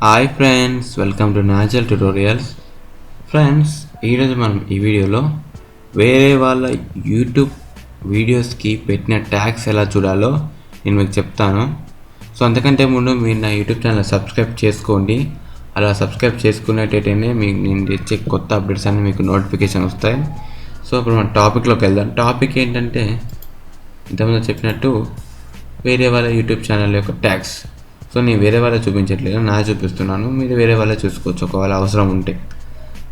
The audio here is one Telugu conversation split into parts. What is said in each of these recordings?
Hi friends, welcome to natural tutorials. Friends, ఈరోజు మనం ఈ వీడియోలో వేరే వాళ్ళ యూట్యూబ్ వీడియోస్కి పెట్టిన ట్యాగ్స్ ఎలా చూడాలో నేను మీకు చెప్తాను. సో అంతకంటే ముందు మీరు నా యూట్యూబ్ ఛానల్ సబ్స్క్రైబ్ చేసుకోండి. అలా సబ్స్క్రైబ్ చేసుకునేటైతేనే మీకు నేను తెచ్చే కొత్త అప్డేట్స్ అన్నీ మీకు నోటిఫికేషన్ వస్తాయి. సో ఇప్పుడు మన టాపిక్లోకి వెళ్దాం. టాపిక్ ఏంటంటే ఇంతకుముందు చెప్పినట్టు వేరే వాళ్ళ యూట్యూబ్ ఛానల్ యొక్క ట్యాగ్స్. సో నేను వేరే వాళ్ళ చూపించట్లేదు, నా చూపిస్తున్నాను. మీరు వేరే వాళ్ళ చూసుకోవచ్చు ఒకవేళ అవసరం ఉంటే.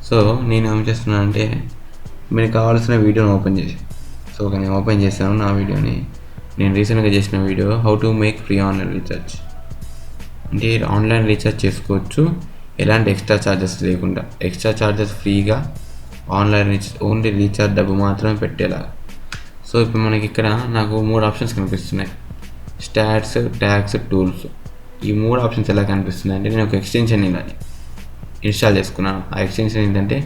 సో నేను ఏం చేస్తున్నాను అంటే మీకు కావాల్సిన వీడియోని ఓపెన్ చేసి, సో నేను ఓపెన్ చేశాను నా వీడియోని. నేను రీసెంట్గా చేసిన video how to make free online recharge. అంటే ఆన్లైన్ రీఛార్జ్ చేసుకోవచ్చు ఎలాంటి ఎక్స్ట్రా ఛార్జెస్ లేకుండా. ఎక్స్ట్రా ఛార్జెస్ ఫ్రీగా ఆన్లైన్ రీఛార్జ్, ఓన్లీ రీఛార్జ్ డబ్బు మాత్రమే పెట్టేలా. సో ఇప్పుడు మనకి ఇక్కడ నాకు 3 ఆప్షన్స్ కనిపిస్తున్నాయి: స్టాట్స్, ట్యాగ్స్, టూల్స్. ఈ 3 ఆప్షన్స్ ఎలా కనిపిస్తుంది అంటే నేను ఒక ఎక్స్టెన్షన్ కానీ ఇన్స్టాల్ చేసుకున్నాను. ఆ ఎక్స్టెన్షన్ ఏంటంటే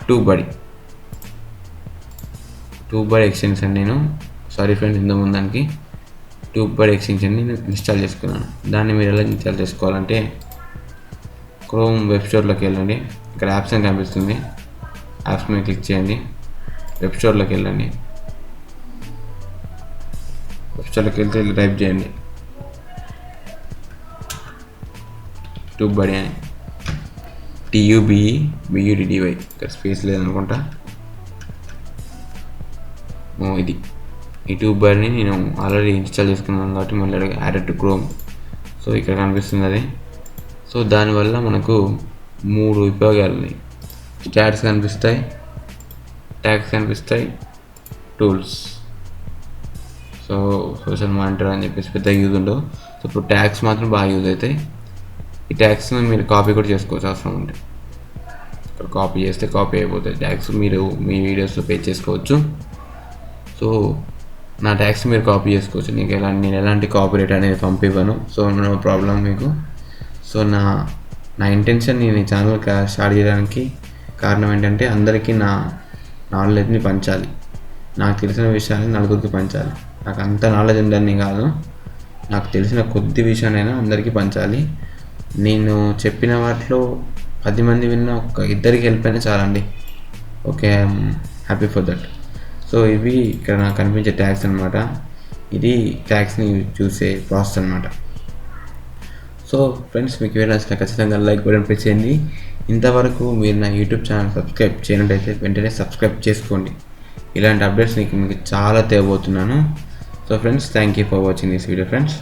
ట్యూబడీ ఎక్స్టెన్షన్. నేను సారీ ఫ్రెండ్స్, ఇంతకుముందు దానికి ట్యూబడీ ఎక్స్టెన్షన్ నేను ఇన్స్టాల్ చేసుకున్నాను. దాన్ని మీరు ఎలా ఇన్స్టాల్ చేసుకోవాలంటే క్రోమ్ వెబ్ స్టోర్లోకి వెళ్ళండి. ఇక్కడ యాప్స్ అని కనిపిస్తుంది, యాప్స్ మీద క్లిక్ చేయండి. వెబ్ స్టోర్లోకి వెళ్ళండి. వెబ్ స్టోర్లోకి వెళ్తే టైప్ చేయండి ట్యూబడీ అని, TUBEBUDDY. ఇక్కడ స్పేస్ లేదనుకుంటా. ఇది ఈ ట్యూబడీని నేను ఆల్రెడీ ఇన్స్టాల్ చేసుకున్నాను కాబట్టి మళ్ళీ యాడెడ్ టు క్రోమ్. సో ఇక్కడ కనిపిస్తుంది అది. సో దానివల్ల మనకు 3 ఉపయోగాలు ఉన్నాయి. స్టాట్స్ కనిపిస్తాయి, ట్యాగ్స్ కనిపిస్తాయి, టూల్స్. సో సోషల్ మానిటర్ అని చెప్పేసి పెద్ద యూజ్ ఉండవు. సో ఇప్పుడు ట్యాగ్స్ మాత్రం బాగా యూజ్ అవుతాయి. ఈ ట్యాగ్స్ని మీరు కాపీ కూడా చేసుకోవచ్చు అవసరం ఉంటే. ఇక్కడ కాపీ చేస్తే కాపీ అయిపోతాయి ట్యాగ్స్, మీరు మీ వీడియోస్లో పేస్ట్ చేసుకోవచ్చు. సో నా ట్యాగ్స్ మీరు కాపీ చేసుకోవచ్చు. నేను ఎలాంటి కాపీరైట్ అనేది పంపివ్వను. సో నో ప్రాబ్లం మీకు. సో నా ఇంటెన్షన్ నేను ఈ ఛానల్ స్టార్ట్ చేయడానికి కారణం ఏంటంటే అందరికీ నా నాలెడ్జ్ని పంచాలి. నాకు తెలిసిన విషయాన్ని నలుగురికి పంచాలి. నాకు అంత నాలెడ్జ్ ఉందని కాదు, నాకు తెలిసిన కొద్ది విషయాన్నైనా అందరికీ పంచాలి. నేను చెప్పిన వాటిలో 10 మంది విన్నా ఒక 2కి హెల్ప్ అయినా చాలండి. Okay, I'm happy for that. So ఇవి ఇక్కడ నాకు కనిపించే ట్యాగ్స్ అనమాట. ఇది ట్యాగ్స్ని చూసే ప్రాసెస్ అనమాట. సో ఫ్రెండ్స్, మీకు వీడియో నచ్చితే ఖచ్చితంగా లైక్ బటన్ ప్రెస్ చేయండి. ఇంతవరకు మీరు నా యూట్యూబ్ ఛానల్ సబ్స్క్రైబ్ చేయనట్టయితే వెంటనే సబ్స్క్రైబ్ చేసుకోండి. ఇలాంటి అప్డేట్స్ మీకు చాలా తేవబోతున్నాను. So friends, thank you for watching this video friends.